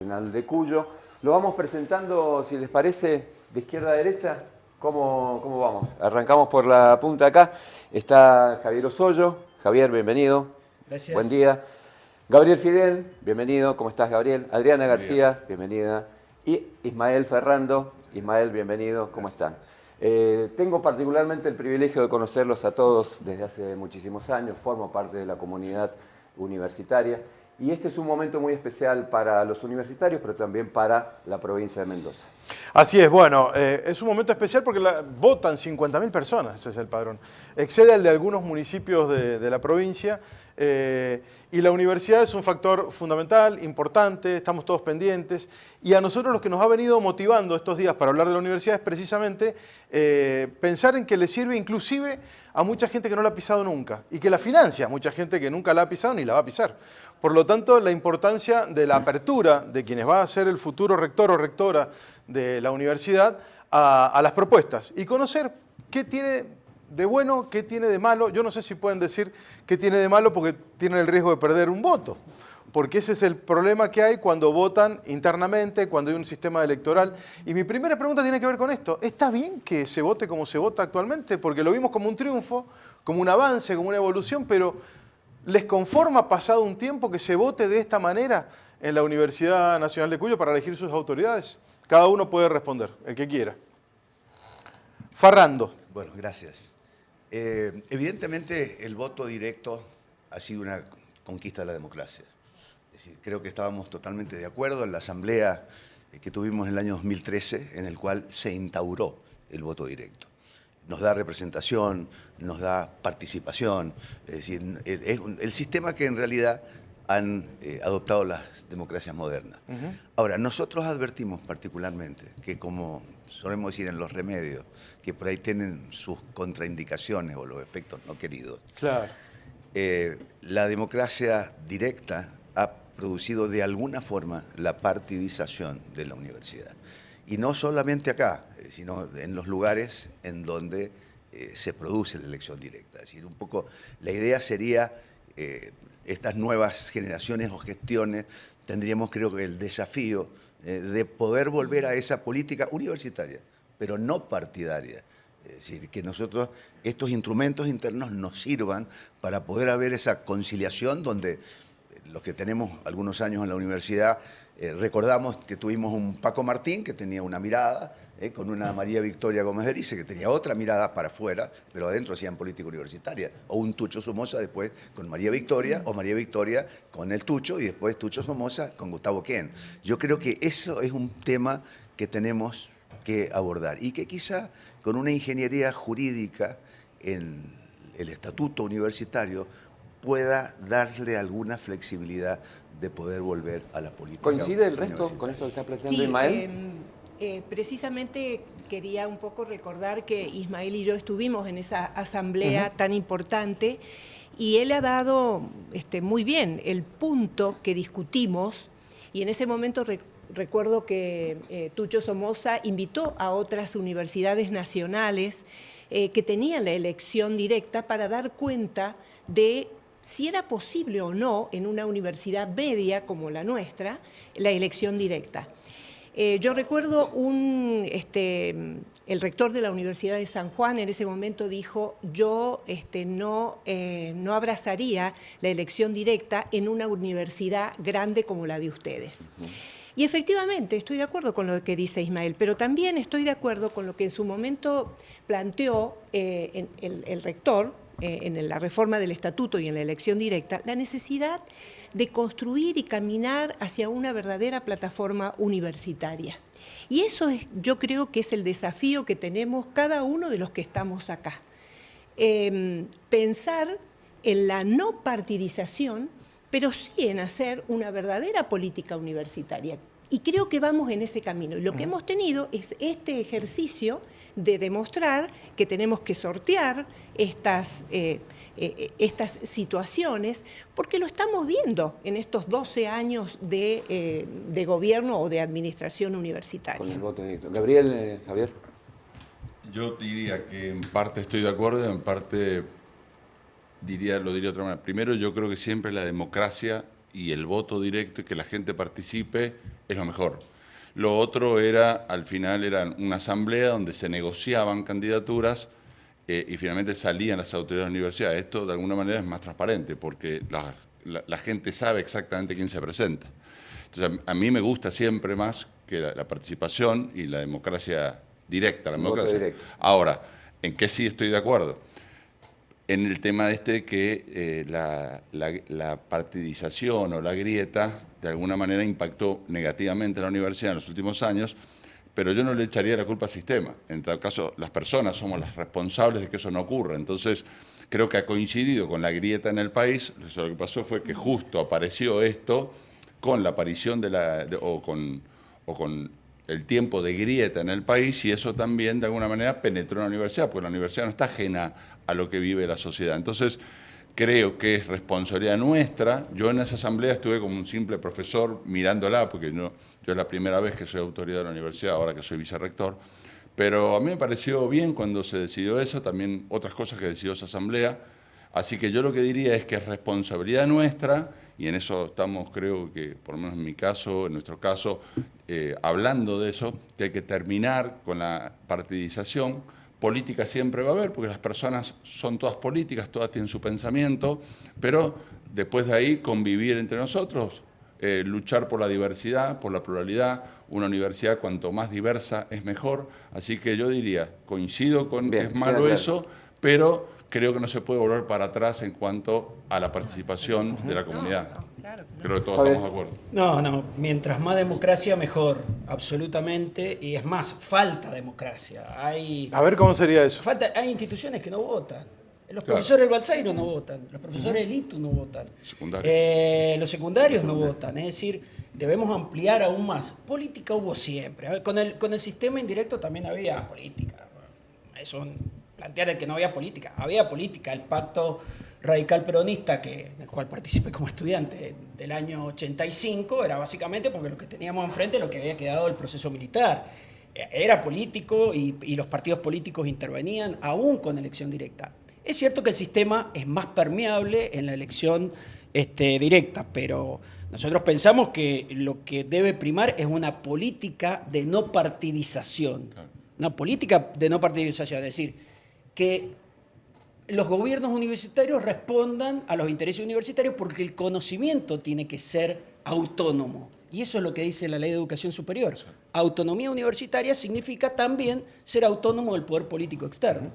Nacional de Cuyo. Lo vamos presentando, si les parece, de izquierda a derecha. ¿Cómo vamos? Arrancamos por la punta acá. Está Javier Osoyo. Javier, bienvenido. Gracias. Buen día. Gabriel Fidel, bienvenido. ¿Cómo estás, Gabriel? Adriana García, bienvenida. Y Ismael Ferrando. Ismael, bienvenido. ¿Cómo están? Tengo particularmente el privilegio de conocerlos a todos desde hace muchísimos años. Formo parte de la comunidad universitaria. Y este es un momento muy especial para los universitarios, pero también para la provincia de Mendoza. Así es, bueno, es un momento especial porque votan 50.000 personas, ese es el padrón. Excede al de algunos municipios de la provincia y la universidad es un factor fundamental, importante, estamos todos pendientes. Y a nosotros lo que nos ha venido motivando estos días para hablar de la universidad es precisamente pensar en que le sirve inclusive a mucha gente que no la ha pisado nunca y que la financia a mucha gente que nunca la ha pisado ni la va a pisar. Por lo tanto, la importancia de la apertura de quienes va a ser el futuro rector o rectora de la universidad a las propuestas y conocer qué tiene de bueno, qué tiene de malo. Yo no sé si pueden decir qué tiene de malo porque tienen el riesgo de perder un voto, porque ese es el problema que hay cuando votan internamente, cuando hay un sistema electoral. Y mi primera pregunta tiene que ver con esto. ¿Está bien que se vote como se vota actualmente? Porque lo vimos como un triunfo, como un avance, como una evolución, pero ¿les conforma pasado un tiempo que se vote de esta manera en la Universidad Nacional de Cuyo para elegir sus autoridades? Cada uno puede responder, el que quiera. Ferrando. Bueno, gracias. Evidentemente el voto directo ha sido una conquista de la democracia. Es decir, creo que estábamos totalmente de acuerdo en la asamblea que tuvimos en el año 2013, en el cual se instauró el voto directo. Nos da representación, nos da participación, es decir, es el sistema que en realidad han adoptado las democracias modernas. Ahora, nosotros advertimos particularmente que, como solemos decir en los remedios, que por ahí tienen sus contraindicaciones o los efectos no queridos. Claro. La democracia directa ha producido de alguna forma la partidización de la universidad. Y no solamente acá, sino en los lugares en donde se produce la elección directa. Es decir, un poco la idea sería, estas nuevas generaciones o gestiones, tendríamos creo que el desafío de poder volver a esa política universitaria, pero no partidaria. Es decir, que nosotros, estos instrumentos internos nos sirvan para poder haber esa conciliación donde los que tenemos algunos años en la universidad, recordamos que tuvimos un Paco Martín que tenía una mirada, con una María Victoria Gómez de Erice que tenía otra mirada para afuera, pero adentro hacían política universitaria, o un Tucho Somoza después con María Victoria, o María Victoria con el Tucho, y después Tucho Somoza con Gustavo Ken. Yo creo que eso es un tema que tenemos que abordar, y que quizá con una ingeniería jurídica en el estatuto universitario pueda darle alguna flexibilidad de poder volver a la política. ¿Coincide el resto con esto que está planteando Ismael? Precisamente quería un poco recordar que Ismael y yo estuvimos en esa asamblea tan importante y él ha dado muy bien el punto que discutimos, y en ese momento recuerdo que Tucho Somoza invitó a otras universidades nacionales que tenían la elección directa para dar cuenta de si era posible o no en una universidad media como la nuestra la elección directa. Yo recuerdo el rector de la Universidad de San Juan en ese momento dijo, yo no abrazaría la elección directa en una universidad grande como la de ustedes. Y efectivamente estoy de acuerdo con lo que dice Ismael, pero también estoy de acuerdo con lo que en su momento planteó el rector, en la reforma del estatuto y en la elección directa, la necesidad de construir y caminar hacia una verdadera plataforma universitaria. Y eso yo creo que es el desafío que tenemos cada uno de los que estamos acá. Pensar en la no partidización, pero sí en hacer una verdadera política universitaria. Y creo que vamos en ese camino. Y lo que hemos tenido es este ejercicio de demostrar que tenemos que sortear estas situaciones, porque lo estamos viendo en estos 12 años de gobierno o de administración universitaria. Con el voto directo. Gabriel, Javier. Yo diría que en parte estoy de acuerdo, en parte lo diría de otra manera. Primero, yo creo que siempre la democracia y el voto directo y que la gente participe es lo mejor. Lo otro era, al final, era una asamblea donde se negociaban candidaturas y finalmente salían las autoridades de la universidad. Esto, de alguna manera, es más transparente porque la gente sabe exactamente quién se presenta. Entonces, a mí me gusta siempre más que la participación y la democracia directa. La democracia. Ahora, ¿en qué sí estoy de acuerdo? En el tema que la partidización o la grieta de alguna manera impactó negativamente en la universidad en los últimos años, pero yo no le echaría la culpa al sistema. En tal caso, las personas somos las responsables de que eso no ocurra. Entonces, creo que ha coincidido con la grieta en el país. Eso lo que pasó fue que justo apareció esto con la aparición con el tiempo de grieta en el país, y eso también de alguna manera penetró en la universidad, porque la universidad no está ajena a lo que vive la sociedad. Entonces, creo que es responsabilidad nuestra. Yo en esa asamblea estuve como un simple profesor mirándola, porque yo es la primera vez que soy autoridad de la universidad, ahora que soy vicerrector, pero a mí me pareció bien cuando se decidió eso, también otras cosas que decidió esa asamblea. Así que yo lo que diría es que es responsabilidad nuestra, y en eso estamos, creo que, por lo menos en mi caso, en nuestro caso, hablando de eso, que hay que terminar con la partidización. Política siempre va a haber, porque las personas son todas políticas, todas tienen su pensamiento, pero después de ahí convivir entre nosotros, luchar por la diversidad, por la pluralidad. Una universidad cuanto más diversa es mejor. Así que yo diría, coincido con que es malo eso, pero creo que no se puede volver para atrás en cuanto a la participación de la comunidad. Creo que todos estamos de acuerdo. No, mientras más democracia mejor, absolutamente, y es más, falta democracia. A ver cómo sería eso. Hay instituciones que no votan. Los profesores del Balseiro no votan, los profesores del ITU no votan, los secundarios no votan, es decir, debemos ampliar aún más. Política hubo siempre. A ver, con el sistema indirecto también había política. Eso plantear que no había política. Había política. El pacto radical peronista, en el cual participé como estudiante del año 85, era básicamente porque lo que teníamos enfrente es lo que había quedado del proceso militar. Era político y los partidos políticos intervenían aún con elección directa. Es cierto que el sistema es más permeable en la elección directa, pero nosotros pensamos que lo que debe primar es una política de no partidización. Una política de no partidización, es decir, que los gobiernos universitarios respondan a los intereses universitarios, porque el conocimiento tiene que ser autónomo. Y eso es lo que dice la Ley de Educación Superior. Autonomía universitaria significa también ser autónomo del poder político externo.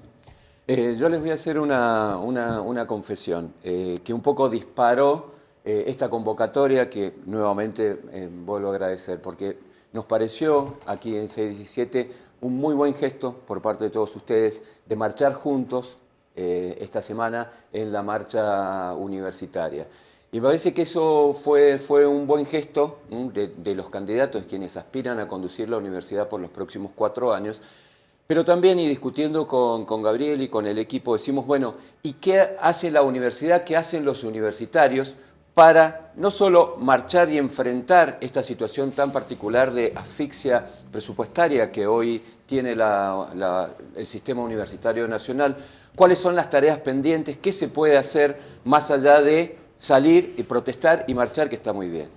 Yo les voy a hacer una confesión que un poco disparó esta convocatoria, que nuevamente vuelvo a agradecer, porque nos pareció aquí en 617 un muy buen gesto por parte de todos ustedes de marchar juntos esta semana en la marcha universitaria. Y me parece que eso fue un buen gesto de los candidatos, quienes aspiran a conducir la universidad por los próximos 4 años. Pero también, y discutiendo con Gabriel y con el equipo, decimos, bueno, ¿y qué hace la universidad, qué hacen los universitarios para no solo marchar y enfrentar esta situación tan particular de asfixia presupuestaria que hoy tiene el sistema universitario nacional? ¿Cuáles son las tareas pendientes? ¿Qué se puede hacer más allá de salir y protestar y marchar, que está muy bien?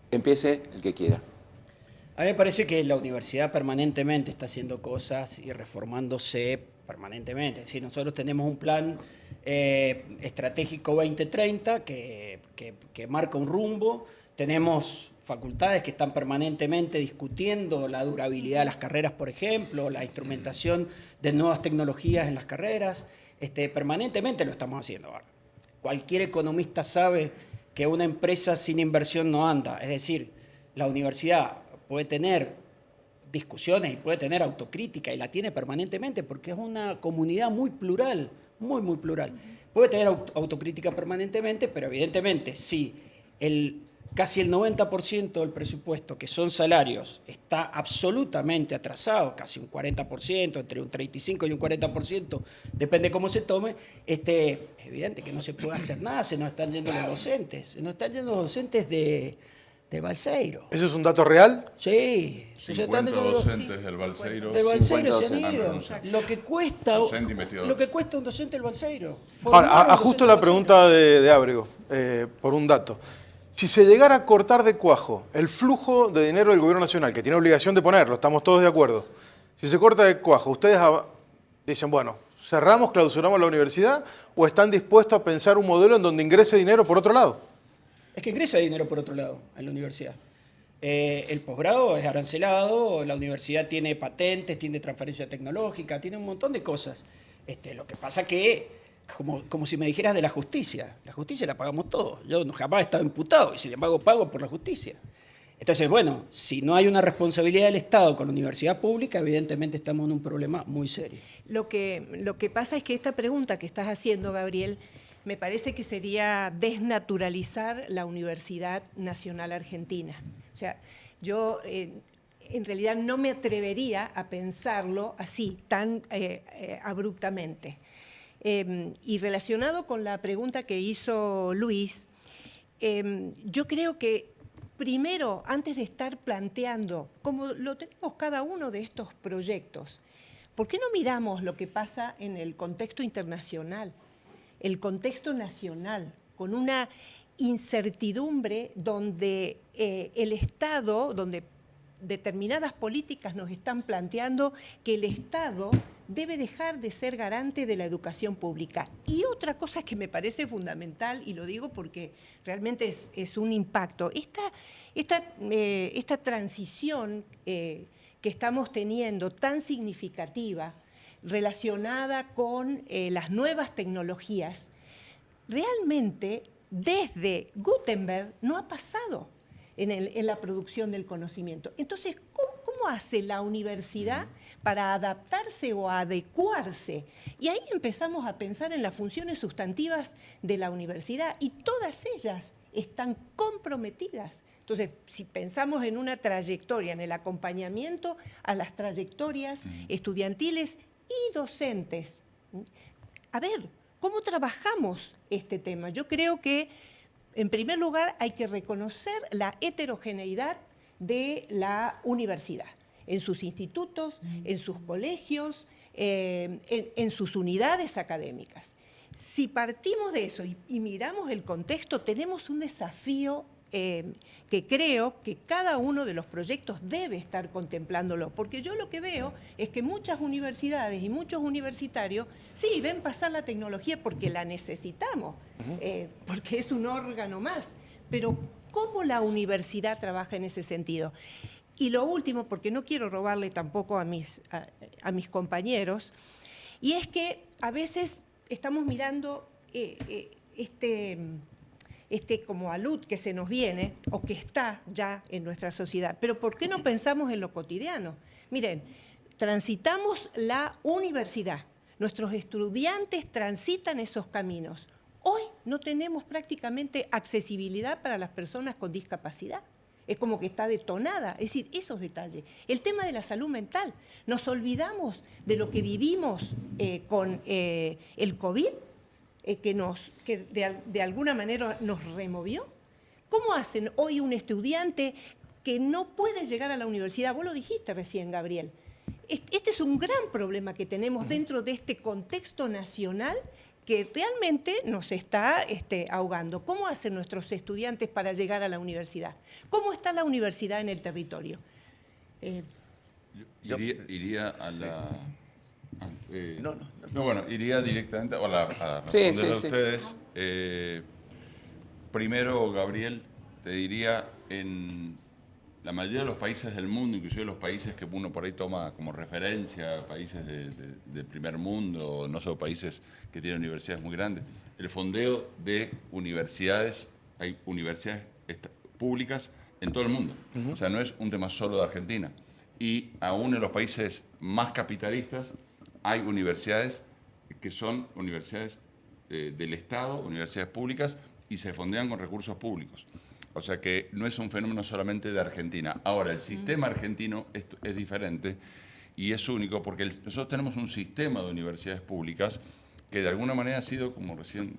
Empiece el que quiera. A mí me parece que la universidad permanentemente está haciendo cosas y reformándose permanentemente. Es decir, nosotros tenemos un plan estratégico 2030 que marca un rumbo. Tenemos facultades que están permanentemente discutiendo la durabilidad de las carreras, por ejemplo, la instrumentación de nuevas tecnologías en las carreras. Permanentemente lo estamos haciendo. Cualquier economista sabe que una empresa sin inversión no anda. Es decir, la universidad puede tener discusiones y puede tener autocrítica, y la tiene permanentemente porque es una comunidad muy plural, muy plural. Puede tener autocrítica permanentemente, pero evidentemente si casi el 90% del presupuesto, que son salarios, está absolutamente atrasado, casi un 40%, entre un 35% y un 40%, depende cómo se tome, es evidente que no se puede hacer nada, se nos están yendo los docentes, de Balseiro. ¿Eso es un dato real? Sí. 50 docentes del Balseiro. Del Balseiro se han ido. Lo que cuesta un docente del Balseiro. Ahora, ajusto la pregunta de Ábrego por un dato. Si se llegara a cortar de cuajo el flujo de dinero del gobierno nacional, que tiene obligación de ponerlo, estamos todos de acuerdo, si se corta de cuajo, ustedes dicen, bueno, ¿cerramos, clausuramos la universidad o están dispuestos a pensar un modelo en donde ingrese dinero por otro lado? Es que ingresa dinero por otro lado en la universidad. El posgrado es arancelado, la universidad tiene patentes, tiene transferencia tecnológica, tiene un montón de cosas. Lo que pasa que, como si me dijeras de la justicia la pagamos todos. Yo jamás he estado imputado y sin embargo pago por la justicia. Entonces, bueno, si no hay una responsabilidad del Estado con la universidad pública, evidentemente estamos en un problema muy serio. Lo que pasa es que esta pregunta que estás haciendo, Gabriel, me parece que sería desnaturalizar la Universidad Nacional Argentina. O sea, yo en realidad no me atrevería a pensarlo así, tan abruptamente. Y relacionado con la pregunta que hizo Luis, yo creo que primero, antes de estar planteando, como lo tenemos cada uno de estos proyectos, ¿por qué no miramos lo que pasa en el contexto internacional, el contexto nacional, con una incertidumbre donde el Estado, donde determinadas políticas nos están planteando que el Estado debe dejar de ser garante de la educación pública? Y otra cosa que me parece fundamental, y lo digo porque realmente es un impacto, esta transición que estamos teniendo tan significativa relacionada con las nuevas tecnologías, realmente desde Gutenberg no ha pasado en la producción del conocimiento. Entonces, ¿cómo hace la universidad para adaptarse o adecuarse? Y ahí empezamos a pensar en las funciones sustantivas de la universidad y todas ellas están comprometidas. Entonces, si pensamos en una trayectoria, en el acompañamiento a las trayectorias estudiantiles y docentes, a ver, ¿cómo trabajamos este tema? Yo creo que, en primer lugar, hay que reconocer la heterogeneidad de la universidad, en sus institutos, en sus colegios, en sus unidades académicas. Si partimos de eso y miramos el contexto, tenemos un desafío que creo que cada uno de los proyectos debe estar contemplándolo, porque yo lo que veo es que muchas universidades y muchos universitarios sí ven pasar la tecnología porque la necesitamos, porque es un órgano más, pero ¿cómo la universidad trabaja en ese sentido? Y lo último, porque no quiero robarle tampoco a mis compañeros, y es que a veces estamos mirando como alud que se nos viene o que está ya en nuestra sociedad. Pero ¿por qué no pensamos en lo cotidiano? Miren, transitamos la universidad, nuestros estudiantes transitan esos caminos. Hoy no tenemos prácticamente accesibilidad para las personas con discapacidad. Es como que está detonada, es decir, esos detalles. El tema de la salud mental, nos olvidamos de lo que vivimos con el COVID, que de alguna manera nos removió. ¿Cómo hacen hoy un estudiante que no puede llegar a la universidad? Vos lo dijiste recién, Gabriel. Este es un gran problema que tenemos dentro de este contexto nacional que realmente nos está ahogando. ¿Cómo hacen nuestros estudiantes para llegar a la universidad? ¿Cómo está la universidad en el territorio? Iría a la... No. Bueno, iría directamente a responderle a ustedes. Primero, Gabriel, te diría, en la mayoría de los países del mundo, inclusive los países que uno por ahí toma como referencia, países del primer mundo, no solo países que tienen universidades muy grandes, el fondeo de universidades, hay universidades públicas en todo el mundo. O sea, no es un tema solo de Argentina. Y aún en los países más capitalistas hay universidades que son universidades del Estado, universidades públicas, y se fondean con recursos públicos. O sea que no es un fenómeno solamente de Argentina. Ahora, el sistema argentino es diferente y es único porque nosotros tenemos un sistema de universidades públicas que de alguna manera ha sido, como recién,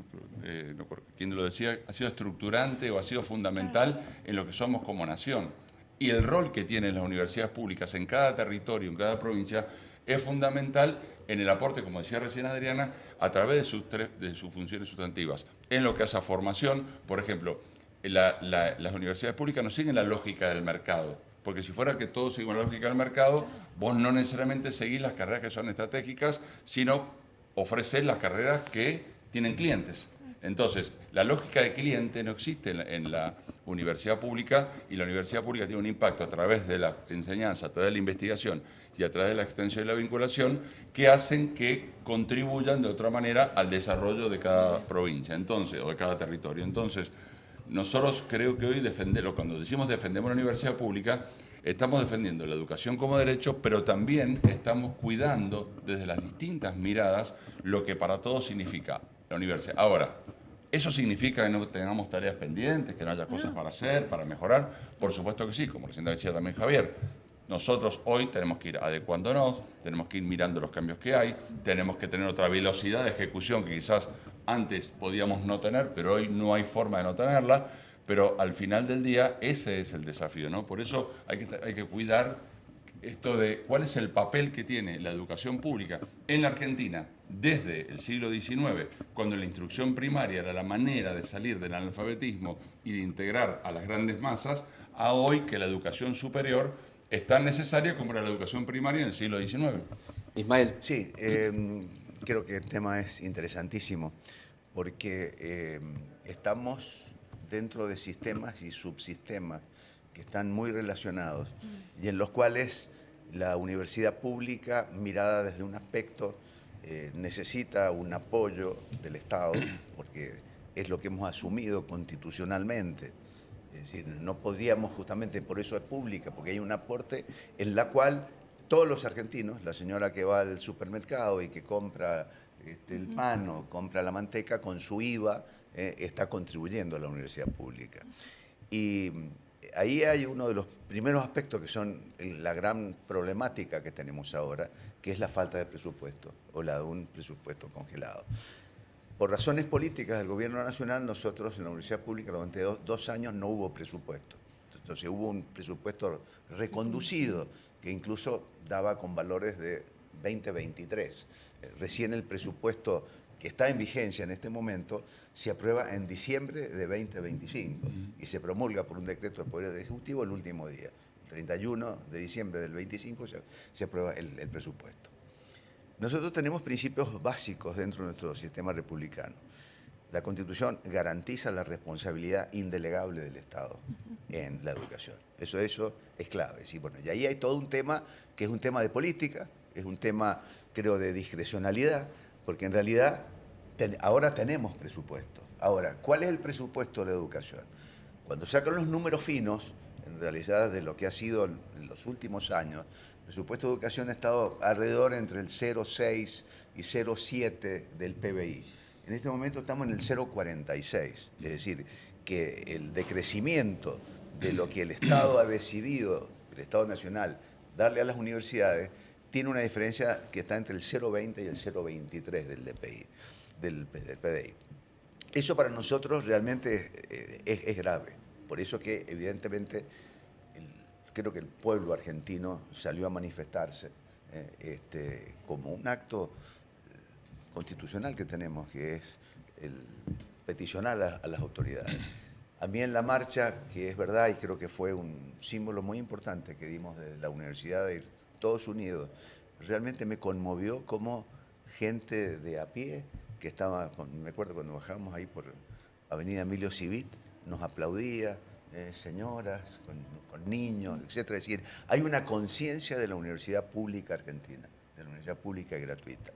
quien lo decía, ha sido estructurante o ha sido fundamental en lo que somos como nación. Y el rol que tienen las universidades públicas en cada territorio, en cada provincia, es fundamental en el aporte, como decía recién Adriana, a través de sus funciones sustantivas. En lo que hace a formación, por ejemplo, las universidades públicas no siguen la lógica del mercado. Porque si fuera que todos siguen la lógica del mercado, vos no necesariamente seguís las carreras que son estratégicas, sino ofrecés las carreras que tienen clientes. Entonces, la lógica de cliente no existe en la universidad pública, y la universidad pública tiene un impacto a través de la enseñanza, a través de la investigación y a través de la extensión y la vinculación, que hacen que contribuyan de otra manera al desarrollo de cada provincia, entonces, o de cada territorio. Entonces, nosotros creo que hoy cuando decimos defendemos la universidad pública, estamos defendiendo la educación como derecho, pero también estamos cuidando desde las distintas miradas lo que para todos significa la universidad. Ahora, ¿eso significa que no tengamos tareas pendientes, que no haya cosas para hacer, para mejorar? Por supuesto que sí, como recién decía también Javier. Nosotros hoy tenemos que ir adecuándonos, tenemos que ir mirando los cambios que hay, tenemos que tener otra velocidad de ejecución que quizás antes podíamos no tener, pero hoy no hay forma de no tenerla. Pero al final del día ese es el desafío, ¿no? Por eso hay que cuidar esto de cuál es el papel que tiene la educación pública en la Argentina desde el siglo XIX, cuando la instrucción primaria era la manera de salir del analfabetismo y de integrar a las grandes masas, a hoy que la educación superior es tan necesaria como era la educación primaria en el siglo XIX. Ismael. Sí, creo que el tema es interesantísimo porque estamos dentro de sistemas y subsistemas que están muy relacionados y en los cuales la universidad pública, mirada desde un aspecto, necesita un apoyo del Estado, porque es lo que hemos asumido constitucionalmente. Es decir, no podríamos, justamente por eso es pública, porque hay un aporte en la cual todos los argentinos, la señora que va al supermercado y que compra el pan o compra la manteca, con su IVA está contribuyendo a la universidad pública. Y ahí hay uno de los primeros aspectos que son la gran problemática que tenemos ahora, que es la falta de presupuesto o la de un presupuesto congelado. Por razones políticas del gobierno nacional, nosotros en la universidad pública durante dos años no hubo presupuesto. Entonces hubo un presupuesto reconducido que incluso daba con valores de 2023. Recién el presupuesto que está en vigencia en este momento se aprueba en diciembre de 2025 y se promulga por un decreto del Poder Ejecutivo el último día. El 31 de diciembre del 25 se aprueba el presupuesto. Nosotros tenemos principios básicos dentro de nuestro sistema republicano. La Constitución garantiza la responsabilidad indelegable del Estado en la educación. Eso es clave. Sí, bueno, y ahí hay todo un tema que es un tema de política, es un tema, creo, de discrecionalidad, porque en realidad ahora tenemos presupuesto. Ahora, ¿cuál es el presupuesto de la educación? Cuando sacan los números finos, en realidad de lo que ha sido en los últimos años, el presupuesto de educación ha estado alrededor entre el 0,6 y 0,7 del PBI. En este momento estamos en el 0,46, es decir, que el decrecimiento de lo que el Estado ha decidido, el Estado Nacional, darle a las universidades, tiene una diferencia que está entre el 0,20 y el 0,23 del DPI, del PDI. Eso para nosotros realmente es grave. Por eso que evidentemente creo que el pueblo argentino salió a manifestarse como un acto constitucional que tenemos, que es el peticionar a las autoridades. A mí en la marcha, que es verdad y creo que fue un símbolo muy importante que dimos desde la universidad de ir todos unidos, realmente me conmovió como gente de a pie que estaba, me acuerdo cuando bajamos ahí por Avenida Emilio Civit, nos aplaudía, señoras con niños, etc. Es decir, hay una conciencia de la universidad pública argentina, de la universidad pública y gratuita.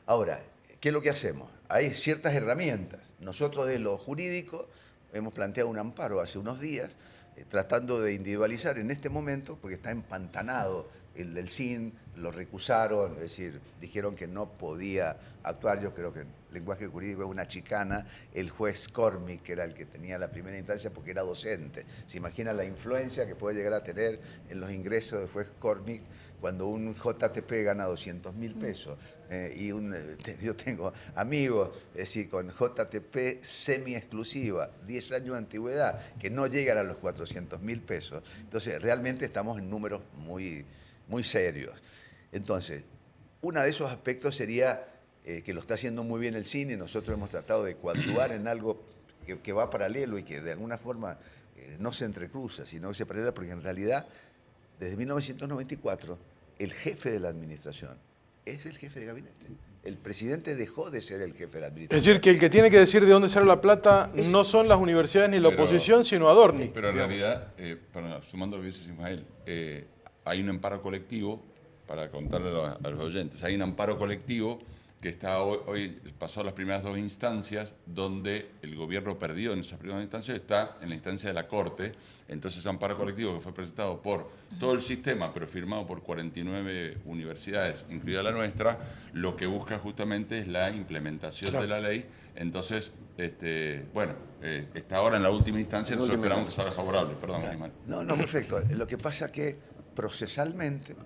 Ahora, ¿qué es lo que hacemos? Hay ciertas herramientas. Nosotros de lo jurídico hemos planteado un amparo hace unos días, tratando de individualizar en este momento, porque está empantanado el del CIN, lo recusaron, es decir, dijeron que no podía actuar. Yo creo que el lenguaje jurídico es una chicana. El juez Cormick, que era el que tenía la primera instancia porque era docente, se imagina la influencia que puede llegar a tener en los ingresos del juez Cormick cuando un JTP gana 200.000 pesos. Yo tengo amigos, es decir, con JTP semi-exclusiva, 10 años de antigüedad, que no llegan a los 400.000 pesos. Entonces, realmente estamos en números muy, muy serios. Entonces, uno de esos aspectos sería que lo está haciendo muy bien el cine. Nosotros hemos tratado de coadyuvar en algo que va paralelo y que de alguna forma no se entrecruza, sino que se paralela, porque en realidad, desde 1994, el jefe de la administración es el jefe de gabinete. El presidente dejó de ser el jefe de la administración. Es decir, que el que tiene que decir de dónde sale la plata no son las universidades ni la oposición, sino Adorni. Pero en realidad, sumando lo que dice Ismael, hay un amparo colectivo, para contarle a los oyentes, hay un amparo colectivo que está hoy pasó a las primeras 2 instancias, donde el gobierno perdió en esas primeras instancias, está en la instancia de la Corte. Entonces, amparo colectivo que fue presentado por todo el sistema, pero firmado por 49 universidades, incluida la nuestra, lo que busca justamente es la implementación de la ley. Entonces, está ahora en la última instancia, nosotros esperamos que salga favorable. Perdón, Ismael. No, perfecto. Lo que pasa que procesalmente,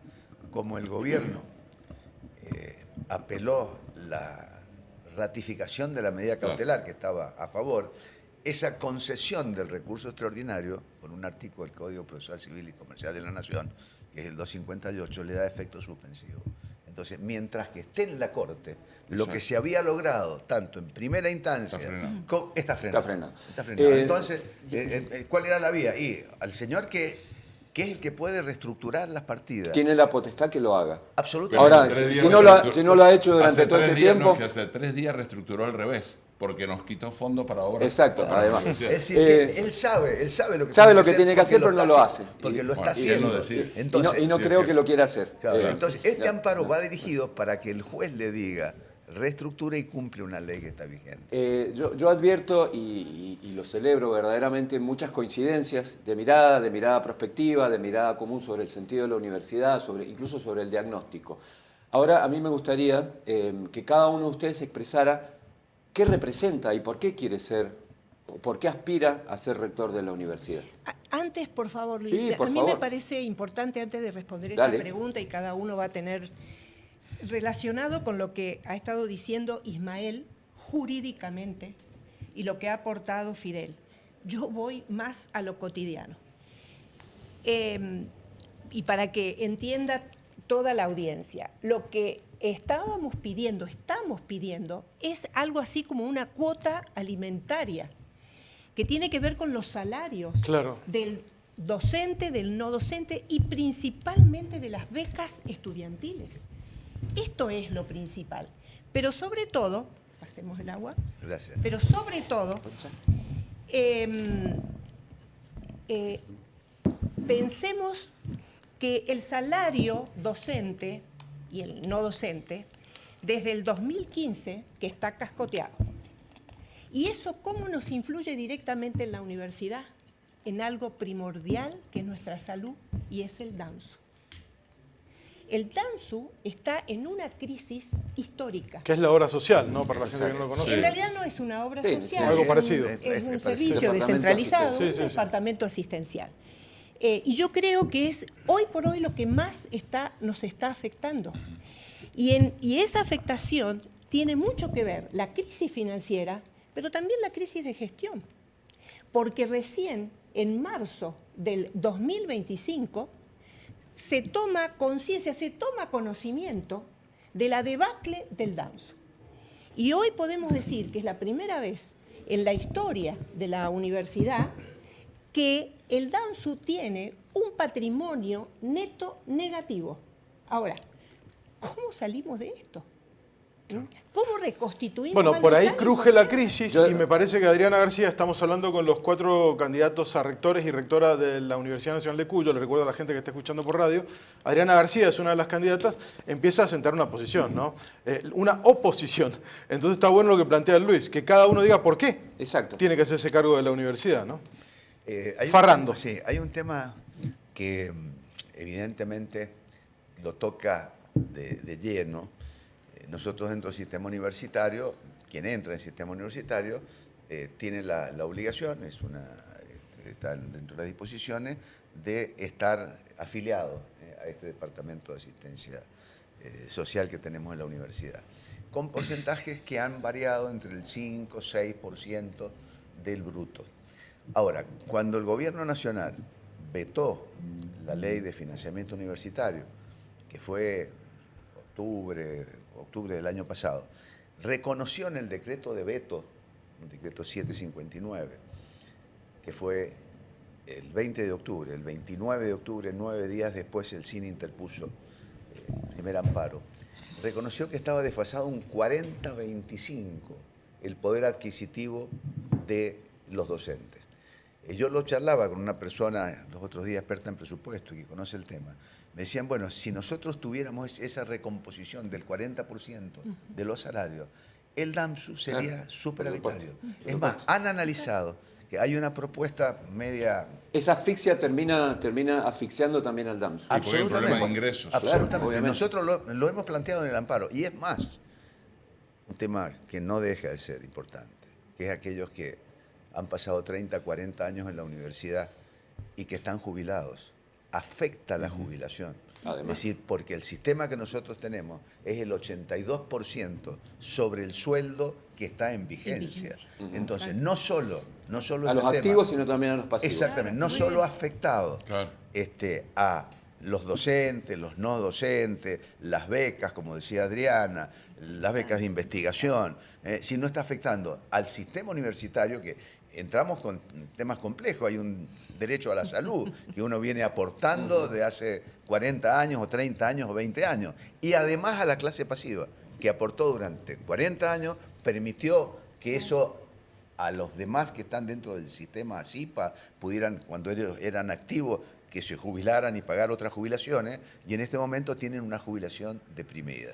como el gobierno apeló la ratificación de la medida cautelar que estaba a favor, esa concesión del recurso extraordinario, por un artículo del Código Procesal Civil y Comercial de la Nación, que es el 258, le da efecto suspensivo. Entonces, mientras que esté en la Corte, lo que se había logrado, tanto en primera instancia, está frenado. Entonces, ¿cuál era la vía? Y al señor que es el que puede reestructurar las partidas. Tiene la potestad que lo haga. Absolutamente. Ahora, si no lo ha hecho durante todo este tiempo... hace 3 días reestructuró al revés, porque nos quitó fondos para obras. Exacto, además. Es decir, que él sabe lo que tiene que hacer, pero no lo hace. Porque lo está haciendo. Entonces, y no creo que lo quiera hacer. Claro, entonces, este amparo va dirigido para que el juez le diga, reestructura y cumple una ley que está vigente. Yo advierto y lo celebro verdaderamente muchas coincidencias de mirada prospectiva, de mirada común sobre el sentido de la universidad, incluso sobre el diagnóstico. Ahora, a mí me gustaría que cada uno de ustedes expresara qué representa y por qué quiere ser, o por qué aspira a ser rector de la universidad. Antes, por favor, Luis, Sí, por a mí favor. me parece importante, antes de responder Dale. esa pregunta, y cada uno va a tener relacionado con lo que ha estado diciendo Ismael jurídicamente y lo que ha aportado Fidel. Yo voy más a lo cotidiano. Y para que entienda toda la audiencia, lo que estamos pidiendo, es algo así como una cuota alimentaria, que tiene que ver con los salarios del docente, del no docente y principalmente de las becas estudiantiles. Esto es lo principal. Pero sobre todo, pasemos el agua. Gracias. Pero sobre todo, pensemos que el salario docente y el no docente, desde el 2015, que está cascoteado. ¿Y eso cómo nos influye directamente en la universidad? En algo primordial que es nuestra salud, y es el DAMSU. El DAMSU está en una crisis histórica. Que es la obra social, ¿no? Para la gente que no lo conoce. En realidad no es una obra social, algo parecido. Es un servicio descentralizado, un departamento asistencial. Y yo creo que es hoy por hoy lo que más nos está afectando. Y esa afectación tiene mucho que ver, la crisis financiera, pero también la crisis de gestión. Porque recién en marzo del 2025 se toma conciencia, se toma conocimiento de la debacle del DAMSU. Y hoy podemos decir que es la primera vez en la historia de la universidad que el DAMSU tiene un patrimonio neto negativo. Ahora, ¿cómo salimos de esto? ¿Cómo reconstituimos? Bueno, por ahí cruje la crisis Yo- y me parece que Adriana García, estamos hablando con los 4 candidatos a rectores y rectora de la Universidad Nacional de Cuyo, le recuerdo a la gente que está escuchando por radio, Adriana García es una de las candidatas, empieza a sentar una posición, ¿no? Una oposición. Entonces está bueno lo que plantea Luis, que cada uno diga por qué tiene que hacerse cargo de la universidad, ¿no? Farrando. Hay un tema que evidentemente lo toca de lleno. Nosotros dentro del sistema universitario, quien entra en el sistema universitario tiene la obligación, está dentro de las disposiciones, de estar afiliado a este departamento de asistencia social que tenemos en la universidad, con porcentajes que han variado entre el 5 y 6% del bruto. Ahora, cuando el gobierno nacional vetó la ley de financiamiento universitario, que fue octubre del año pasado, reconoció en el decreto de veto un decreto 759, que fue el 20 de octubre. El 29 de octubre, 9 días después, el CIN interpuso el primer amparo. Reconoció que estaba desfasado un 40-25 el poder adquisitivo de los docentes. Yo lo charlaba con una persona los otros días experta en presupuesto y que conoce el tema. Me decían, bueno, si nosotros tuviéramos esa recomposición del 40% de los salarios, el DAMSU sería superavitario. Es más, han analizado que hay una propuesta media... Esa asfixia termina asfixiando también al DAMSU. Y porque hay un problema de ingresos. Absolutamente. Claro, nosotros lo hemos planteado en el amparo. Y es más, un tema que no deja de ser importante, que es aquellos que han pasado 30, 40 años en la universidad y que están jubilados. Afecta la jubilación. Además. Es decir, porque el sistema que nosotros tenemos es el 82% sobre el sueldo que está en vigencia. Entonces, no solo a los activos, sino también a los pasivos. Exactamente, no solo ha afectado Claro. a los docentes, los no docentes, las becas, como decía Adriana, las becas de investigación, sino está afectando al sistema universitario, que entramos con temas complejos. Hay un derecho a la salud que uno viene aportando de hace 40 años o 30 años o 20 años. Y además a la clase pasiva, que aportó durante 40 años, permitió que eso a los demás que están dentro del sistema ASIPA pudieran, cuando ellos eran activos, que se jubilaran y pagar otras jubilaciones, y en este momento tienen una jubilación deprimida.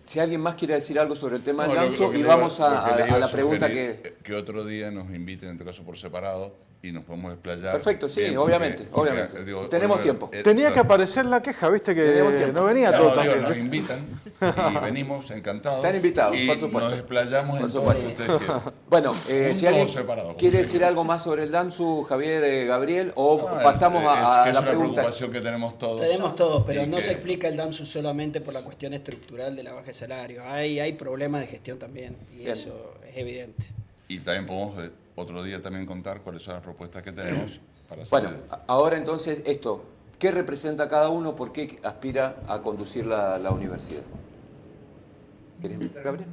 Si alguien más quiere decir algo sobre el tema del No, DAMSU, y le vamos iba- lo que le a iba la a pregunta sugerir, que otro día nos inviten, en este caso por separado, y nos podemos explayar. Perfecto, sí, bien, obviamente. digo, Tenemos tiempo. Tenía que aparecer la queja, viste que Tenemos tiempo. no venía No, todo digo, también. nos ¿viste? invitan y venimos encantados. Están invitados, y por supuesto. nos explayamos Por en todo lo que supuesto. ustedes quieran. Bueno, Juntos si alguien o separados, quiere como decir algo más sobre el DAMSU, Javier, Gabriel, o Ah, pasamos es a que la es una pregunta. preocupación que tenemos todos. Tenemos todo, pero Y no que- se explica el DAMSU solamente por la cuestión estructural de la baja de salario. Hay problemas de gestión también, y Bien. eso es evidente. Y también podemos otro día también contar cuáles son las propuestas que tenemos para hacer. Bueno, ahora entonces esto, ¿qué representa cada uno? ¿Por qué aspira a conducir la universidad? ¿Querés empezar, Gabriel?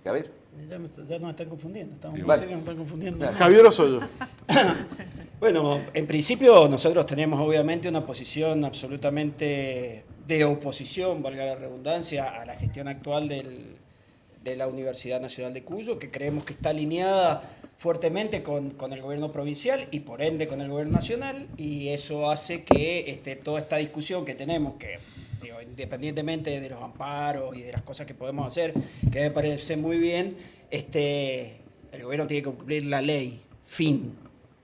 Gabriel. Ya nos están confundiendo, estamos muy Vale. serios, nos están confundiendo. Javier o soy yo. Bueno, en principio nosotros tenemos obviamente una posición absolutamente de oposición, valga la redundancia, a la gestión actual de la Universidad Nacional de Cuyo, que creemos que está alineada fuertemente con el gobierno provincial y por ende con el gobierno nacional, y eso hace que toda esta discusión que tenemos, que digo, independientemente de los amparos y de las cosas que podemos hacer, que me parece muy bien, el gobierno tiene que cumplir la ley, fin.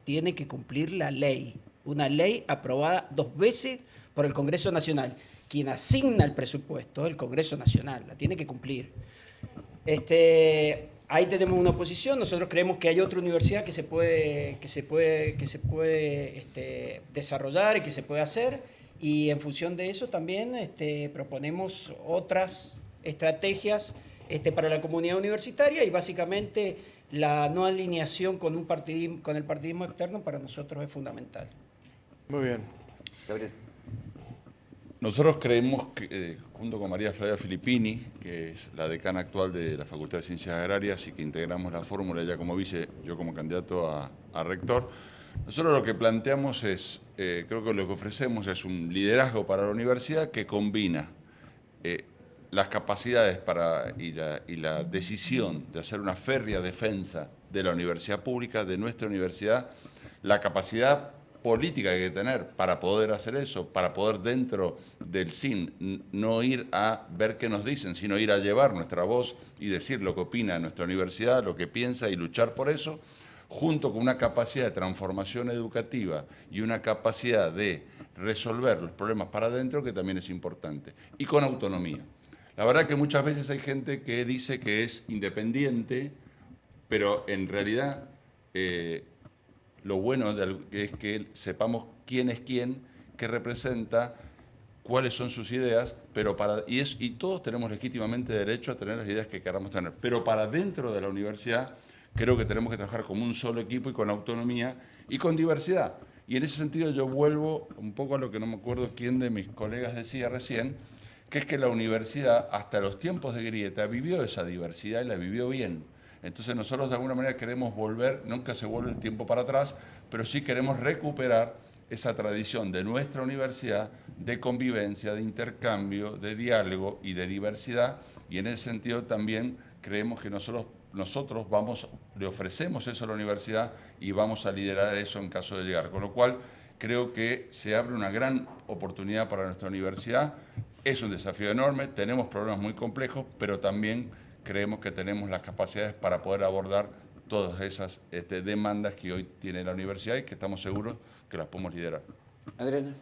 Tiene que cumplir la ley, una ley aprobada 2 veces por el Congreso Nacional. Quien asigna el presupuesto es el Congreso Nacional, la tiene que cumplir. Ahí tenemos una oposición. Nosotros creemos que hay otra universidad que se puede desarrollar y que se puede hacer, y en función de eso también proponemos otras estrategias para la comunidad universitaria, y básicamente la no alineación con el partidismo externo para nosotros es fundamental. Muy bien. Gabriel. Nosotros creemos que, junto con María Flavia Filippini, que es la decana actual de la Facultad de Ciencias Agrarias y que integramos la fórmula, ella como vice, yo como candidato a rector, nosotros lo que planteamos es, creo que lo que ofrecemos es un liderazgo para la universidad que combina las capacidades y la decisión de hacer una férrea defensa de la universidad pública, de nuestra universidad, la capacidad política que hay que tener para poder hacer eso, para poder dentro del CIN no ir a ver qué nos dicen, sino ir a llevar nuestra voz y decir lo que opina nuestra universidad, lo que piensa, y luchar por eso, junto con una capacidad de transformación educativa y una capacidad de resolver los problemas para adentro, que también es importante, y con autonomía. La verdad que muchas veces hay gente que dice que es independiente, pero en realidad lo bueno es que sepamos quién es quién, qué representa, cuáles son sus ideas, y todos tenemos legítimamente derecho a tener las ideas que queramos tener. Pero para dentro de la universidad creo que tenemos que trabajar como un solo equipo y con autonomía y con diversidad. Y en ese sentido yo vuelvo un poco a lo que no me acuerdo quién de mis colegas decía recién, que es que la universidad, hasta los tiempos de Grieta, vivió esa diversidad y la vivió bien. Entonces nosotros de alguna manera queremos volver, nunca se vuelve el tiempo para atrás, pero sí queremos recuperar esa tradición de nuestra universidad de convivencia, de intercambio, de diálogo y de diversidad, y en ese sentido también creemos que nosotros le ofrecemos eso a la universidad y vamos a liderar eso en caso de llegar. Con lo cual, creo que se abre una gran oportunidad para nuestra universidad. Es un desafío enorme, tenemos problemas muy complejos, pero también creemos que tenemos las capacidades para poder abordar todas esas demandas que hoy tiene la universidad y que estamos seguros que las podemos liderar. Adriana.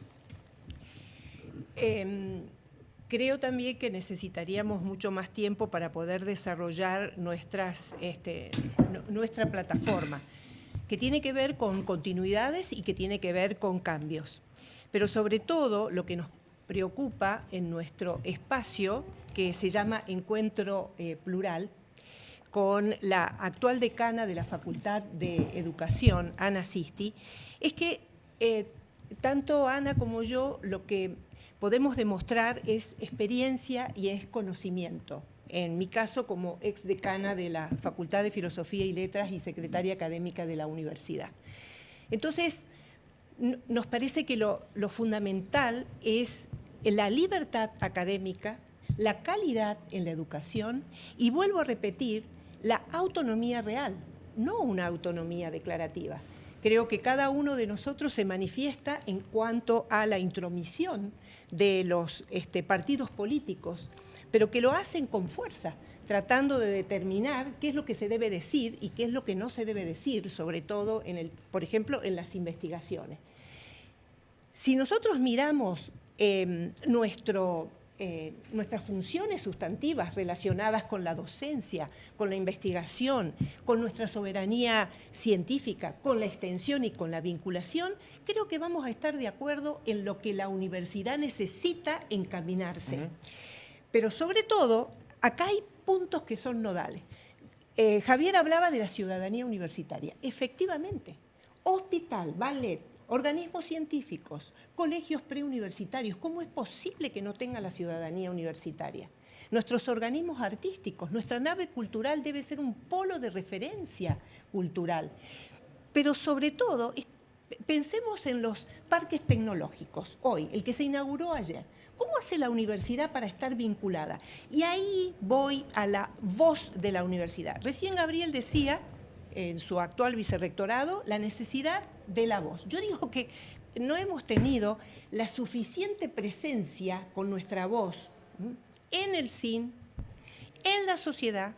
Creo también que necesitaríamos mucho más tiempo para poder desarrollar nuestra plataforma, que tiene que ver con continuidades y que tiene que ver con cambios. Pero sobre todo lo que nos preocupa en nuestro espacio, que se llama Encuentro Plural, con la actual decana de la Facultad de Educación, Ana Sisti, es que tanto Ana como yo lo que podemos demostrar es experiencia y es conocimiento. En mi caso, como exdecana de la Facultad de Filosofía y Letras y secretaria académica de la universidad. Entonces, nos parece que lo fundamental es la libertad académica, la calidad en la educación y, vuelvo a repetir, la autonomía real, no una autonomía declarativa. Creo que cada uno de nosotros se manifiesta en cuanto a la intromisión de los partidos políticos, pero que lo hacen con fuerza, tratando de determinar qué es lo que se debe decir y qué es lo que no se debe decir, sobre todo, por ejemplo, en las investigaciones. Si nosotros miramos nuestras funciones sustantivas relacionadas con la docencia, con la investigación, con nuestra soberanía científica, con la extensión y con la vinculación, creo que vamos a estar de acuerdo en lo que la universidad necesita encaminarse. Pero sobre todo, acá hay puntos que son nodales. Javier hablaba de la ciudadanía universitaria. Efectivamente, hospital, ballet, organismos científicos, colegios preuniversitarios, ¿cómo es posible que no tenga la ciudadanía universitaria? Nuestros organismos artísticos, nuestra nave cultural debe ser un polo de referencia cultural. Pero sobre todo, pensemos en los parques tecnológicos, hoy, el que se inauguró ayer. ¿Cómo hace la universidad para estar vinculada? Y ahí voy a la voz de la universidad. Recién Gabriel decía, en su actual vicerrectorado, la necesidad de la voz. Yo digo que no hemos tenido la suficiente presencia con nuestra voz en el CIN, en la sociedad,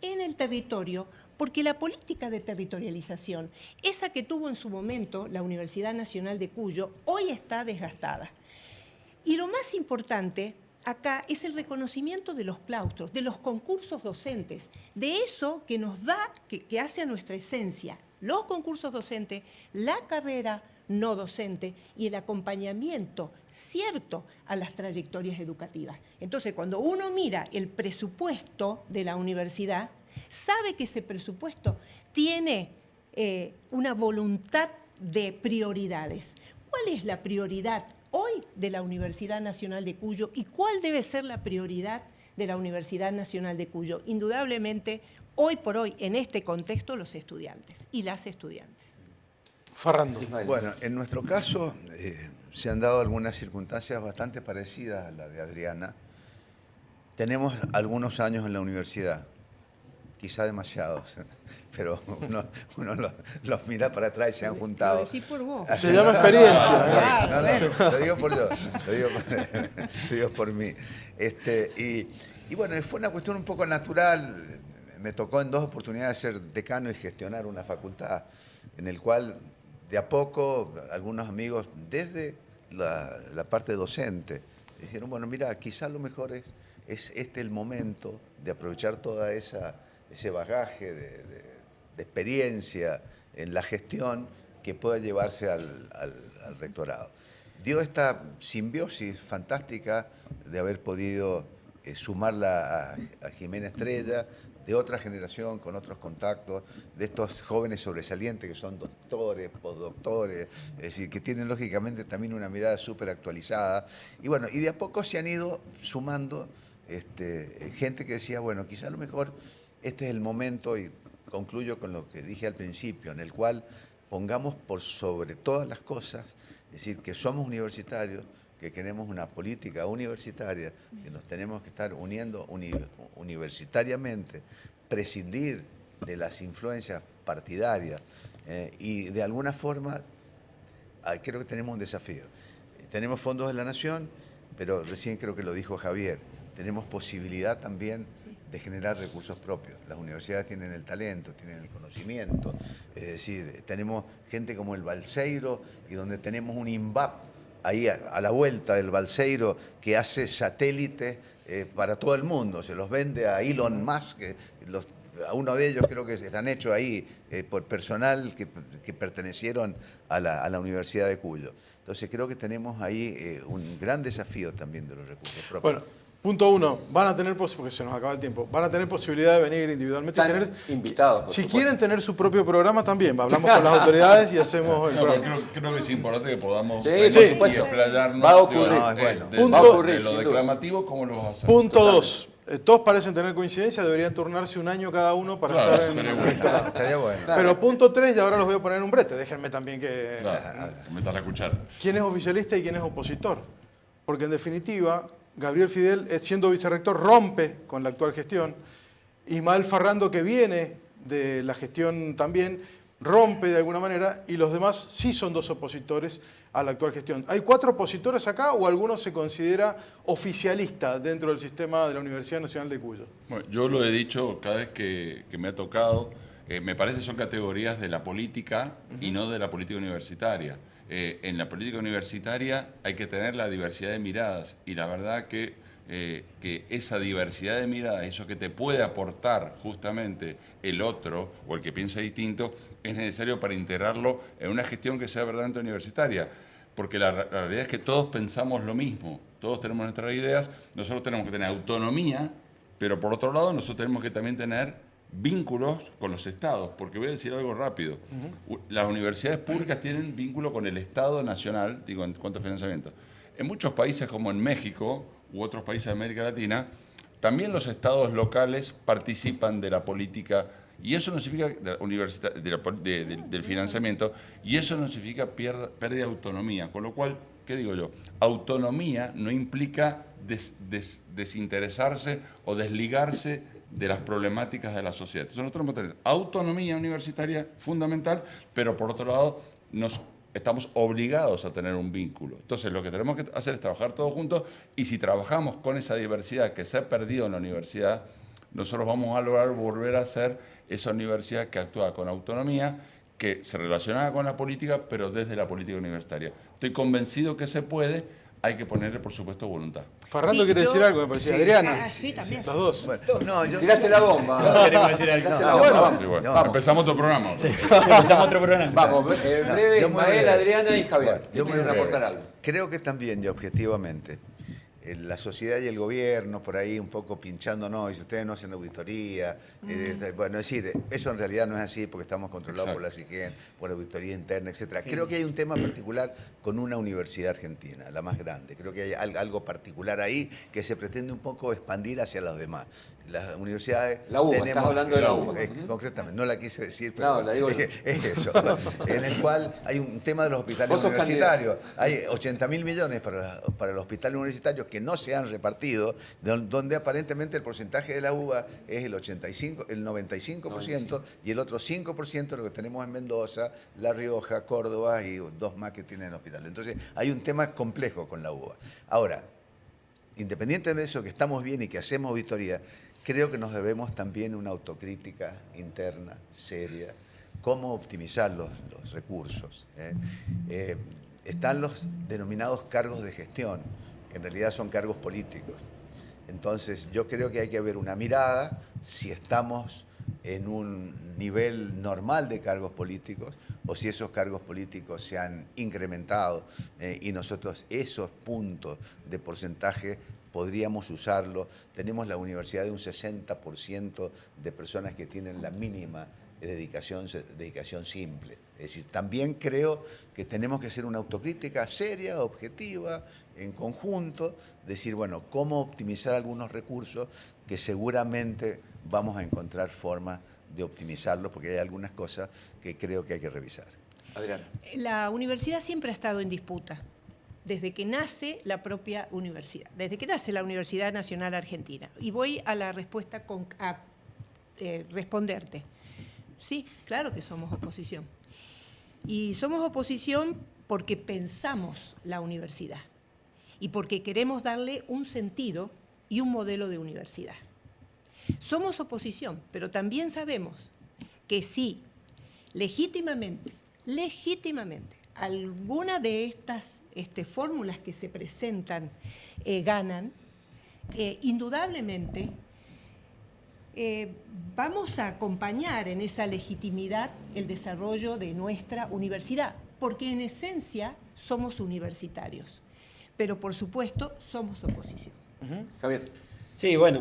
en el territorio, porque la política de territorialización, esa que tuvo en su momento la Universidad Nacional de Cuyo, hoy está desgastada. Y lo más importante acá es el reconocimiento de los claustros, de los concursos docentes, de eso que nos da, que hace a nuestra esencia, los concursos docentes, la carrera no docente y el acompañamiento cierto a las trayectorias educativas. Entonces, cuando uno mira el presupuesto de la universidad, sabe que ese presupuesto tiene una voluntad de prioridades. ¿Cuál es la prioridad hoy de la Universidad Nacional de Cuyo y cuál debe ser la prioridad de la Universidad Nacional de Cuyo? Indudablemente, hoy por hoy, en este contexto, los estudiantes y las estudiantes. Ferrando. Bueno, en nuestro caso se han dado algunas circunstancias bastante parecidas a la de Adriana. Tenemos algunos años en la universidad, quizá demasiados, pero uno los mira para atrás y se han juntado. Lo decís por vos. Se llama experiencia. No, lo digo por yo, lo digo por mí. Y bueno, fue una cuestión un poco natural. Me tocó en 2 oportunidades ser decano y gestionar una facultad, en el cual de a poco algunos amigos desde la parte docente dijeron, bueno, mira, quizás lo mejor es el momento de aprovechar toda ese bagaje de experiencia en la gestión que pueda llevarse al rectorado. Dio esta simbiosis fantástica de haber podido sumarla a Jimena Estrella, de otra generación, con otros contactos, de estos jóvenes sobresalientes que son doctores, postdoctores, es decir, que tienen lógicamente también una mirada súper actualizada. Y bueno, y de a poco se han ido sumando gente que decía, bueno, quizá a lo mejor este es el momento, y concluyo con lo que dije al principio, en el cual pongamos por sobre todas las cosas, es decir, que somos universitarios, que queremos una política universitaria, que nos tenemos que estar uniendo universitariamente, prescindir de las influencias partidarias y de alguna forma creo que tenemos un desafío. Tenemos fondos de la Nación, pero recién creo que lo dijo Javier, tenemos posibilidad también de generar recursos propios. Las universidades tienen el talento, tienen el conocimiento, es decir, tenemos gente como el Balseiro y donde tenemos un INVAP ahí a la vuelta del Balseiro que hace satélites para todo el mundo, se los vende a Elon Musk, a uno de ellos creo que están hechos ahí por personal que pertenecieron a la Universidad de Cuyo. Entonces creo que tenemos ahí un gran desafío también de los recursos propios. Bueno, punto 1, van a tener, porque se nos acaba el tiempo, van a tener posibilidad de venir individualmente. Están invitados. Si quieren tener su propio programa también, hablamos con las autoridades y hacemos el programa. Creo que es importante que podamos Sí, venir por y supuesto. explayarnos Va a ocurrir. Va a ocurrir, de lo sin duda. declamativo, ¿cómo lo vas a hacer? Punto 2, todos parecen tener coincidencia, deberían turnarse un año cada uno para Claro, estar en estaría el bueno. rectorado. Estaría bueno. Pero punto 3, y ahora los voy a poner en un brete, déjenme también que... Claro, metas la cuchara. ¿Quién es oficialista y quién es opositor? Porque en definitiva, Gabriel Fidel, siendo vicerrector, rompe con la actual gestión. Ismael Ferrando, que viene de la gestión también, rompe de alguna manera, y los demás sí son dos opositores a la actual gestión. ¿Hay 4 opositores acá o alguno se considera oficialista dentro del sistema de la Universidad Nacional de Cuyo? Bueno, yo lo he dicho cada vez que me ha tocado, me parece que son categorías de la política y no de la política universitaria. En la política universitaria hay que tener la diversidad de miradas y la verdad que esa diversidad de miradas, eso que te puede aportar justamente el otro o el que piensa distinto, es necesario para integrarlo en una gestión que sea verdaderamente universitaria. Porque la realidad es que todos pensamos lo mismo, todos tenemos nuestras ideas, nosotros tenemos que tener autonomía, pero por otro lado nosotros tenemos que también tener vínculos con los estados, porque voy a decir algo rápido. Las universidades públicas tienen vínculo con el Estado nacional, digo, en cuanto a financiamiento. En muchos países como en México u otros países de América Latina, también los estados locales participan de la política y eso no significa del financiamiento y eso no significa pérdida de autonomía, con lo cual, ¿qué digo yo? Autonomía no implica desinteresarse o desligarse de las problemáticas de la sociedad. Entonces nosotros tenemos que tener autonomía universitaria fundamental, pero por otro lado estamos obligados a tener un vínculo. Entonces lo que tenemos que hacer es trabajar todos juntos y si trabajamos con esa diversidad que se ha perdido en la universidad, nosotros vamos a lograr volver a ser esa universidad que actúa con autonomía, que se relaciona con la política, pero desde la política universitaria. Estoy convencido que se puede. Hay que ponerle, por supuesto, voluntad. Ferrando Sí, quiere decir algo, me parecía. Adriana, sí, también. los dos. Bueno, no, yo, Tiraste la bomba. Queremos decir algo. Tiraste No, la bueno, bomba. Sí, bueno, vamos. empezamos otro programa. Empezamos otro programa. Vamos, breve, yo muy Ismael, breve. Adriana y Javier. Yo muy ¿Quieren breve. aportar algo? Creo que también, y objetivamente, la sociedad y el gobierno por ahí un poco pinchándonos, y si ustedes no hacen auditoría, bueno, es decir, eso en realidad no es así porque estamos controlados por la SIGEN, por auditoría interna, etcétera. Creo que hay un tema particular con una universidad argentina, la más grande. Creo que hay algo particular ahí que se pretende un poco expandir hacia los demás. Las universidades... La UBA, estás hablando de la UBA. Concretamente, no la quise decir, pero No, la digo yo. es eso. En el cual hay un tema de los hospitales Vos sos universitarios. Hay 80.000 millones para los hospitales universitarios que no se han repartido, donde aparentemente el porcentaje de la UBA es el 95% y el otro 5% lo que tenemos en Mendoza, La Rioja, Córdoba y 2 más que tienen hospitales. Entonces hay un tema complejo con la UBA. Ahora, independientemente de eso, que estamos bien y que hacemos auditoría, creo que nos debemos también una autocrítica interna, seria, cómo optimizar los recursos. Están los denominados cargos de gestión, que en realidad son cargos políticos. Entonces, yo creo que hay que ver una mirada si estamos en un nivel normal de cargos políticos o si esos cargos políticos se han incrementado y nosotros esos puntos de porcentaje podríamos usarlo. Tenemos la universidad de un 60% de personas que tienen la mínima es dedicación simple. Es decir, también creo que tenemos que hacer una autocrítica seria, objetiva, en conjunto, decir, bueno, cómo optimizar algunos recursos que seguramente vamos a encontrar formas de optimizarlos, porque hay algunas cosas que creo que hay que revisar. Adriana. La universidad siempre ha estado en disputa, desde que nace la propia universidad, desde que nace la Universidad Nacional Argentina. Y voy a la respuesta a responderte. Sí, claro que somos oposición. Y somos oposición porque pensamos la universidad y porque queremos darle un sentido y un modelo de universidad. Somos oposición, pero también sabemos que si legítimamente, alguna de estas fórmulas que se presentan ganan, indudablemente vamos a acompañar en esa legitimidad el desarrollo de nuestra universidad, porque en esencia somos universitarios, pero por supuesto somos oposición. Javier. Sí, bueno,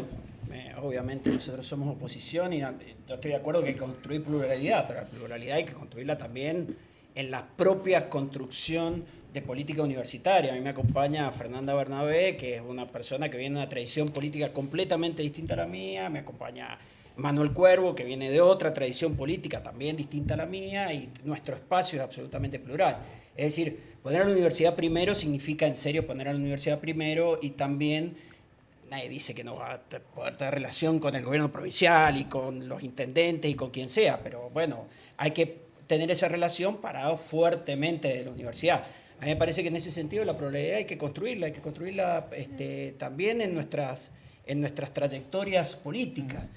obviamente nosotros somos oposición y yo estoy de acuerdo que hay que construir pluralidad, pero la pluralidad hay que construirla también en la propia construcción de política universitaria. A mí me acompaña Fernanda Bernabé, que es una persona que viene de una tradición política completamente distinta a la mía. Me acompaña Manuel Cuervo, que viene de otra tradición política también distinta a la mía, y nuestro espacio es absolutamente plural. Es decir, poner a la universidad primero significa en serio poner a la universidad primero, y también nadie dice que no va a poder tener relación con el gobierno provincial y con los intendentes y con quien sea, pero bueno, hay que tener esa relación parado fuertemente de la universidad. A mí me parece que en ese sentido la pluralidad hay que construirla también en nuestras trayectorias políticas.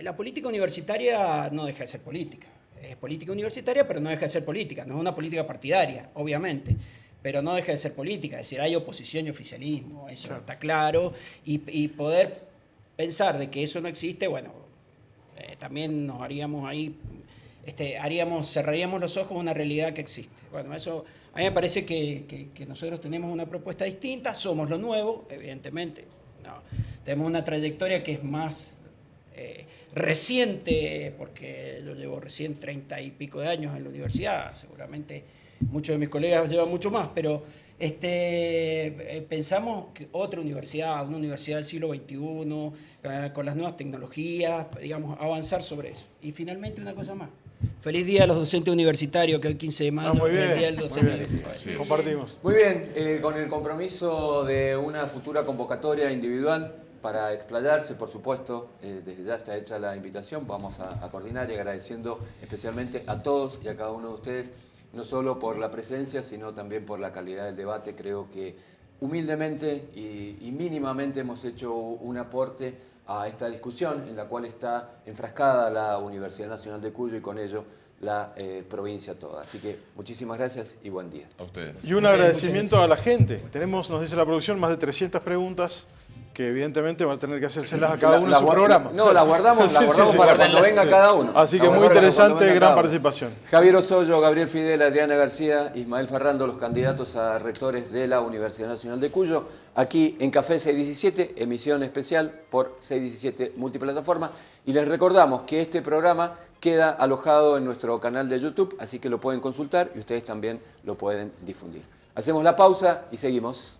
La política universitaria no deja de ser política. Es política universitaria, pero no deja de ser política. No es una política partidaria, obviamente, pero no deja de ser política. Es decir, hay oposición y oficialismo, eso está claro. Y poder pensar de que eso no existe, bueno, también nos haríamos ahí... cerraríamos los ojos a una realidad que existe. Bueno, eso a mí me parece que nosotros tenemos una propuesta distinta, somos lo nuevo, evidentemente. No, tenemos una trayectoria que es más reciente, porque yo llevo recién 30 y pico de años en la universidad, seguramente muchos de mis colegas llevan mucho más, pero pensamos que otra universidad, una universidad del siglo XXI, con las nuevas tecnologías, digamos, avanzar sobre eso. Y finalmente una cosa más. Feliz día a los docentes universitarios, que hoy 15 de mayo muy bien, es el día del docente muy bien. universitario. Compartimos. Muy bien, con el compromiso de una futura convocatoria individual para explayarse, por supuesto, desde ya está hecha la invitación, vamos a coordinar, y agradeciendo especialmente a todos y a cada uno de ustedes, no solo por la presencia, sino también por la calidad del debate. Creo que humildemente y mínimamente hemos hecho un aporte a esta discusión en la cual está enfrascada la Universidad Nacional de Cuyo y con ello la provincia toda. Así que muchísimas gracias y buen día. A ustedes. Y un agradecimiento a la gente. Tenemos, nos dice la producción, más de 300 preguntas que evidentemente van a tener que hacérselas a cada uno en su programa. No, la guardamos, Sí, sí, para sí. cuando venga cada uno. Así que La muy guardamos para cuando interesante, venga gran cada uno. participación. Javier Osoyo, Gabriel Fidel, Adriana García, Ismael Ferrando, los candidatos a rectores de la Universidad Nacional de Cuyo, aquí en Café 617, emisión especial por 617 Multiplataforma. Y les recordamos que este programa queda alojado en nuestro canal de YouTube, así que lo pueden consultar y ustedes también lo pueden difundir. Hacemos la pausa y seguimos.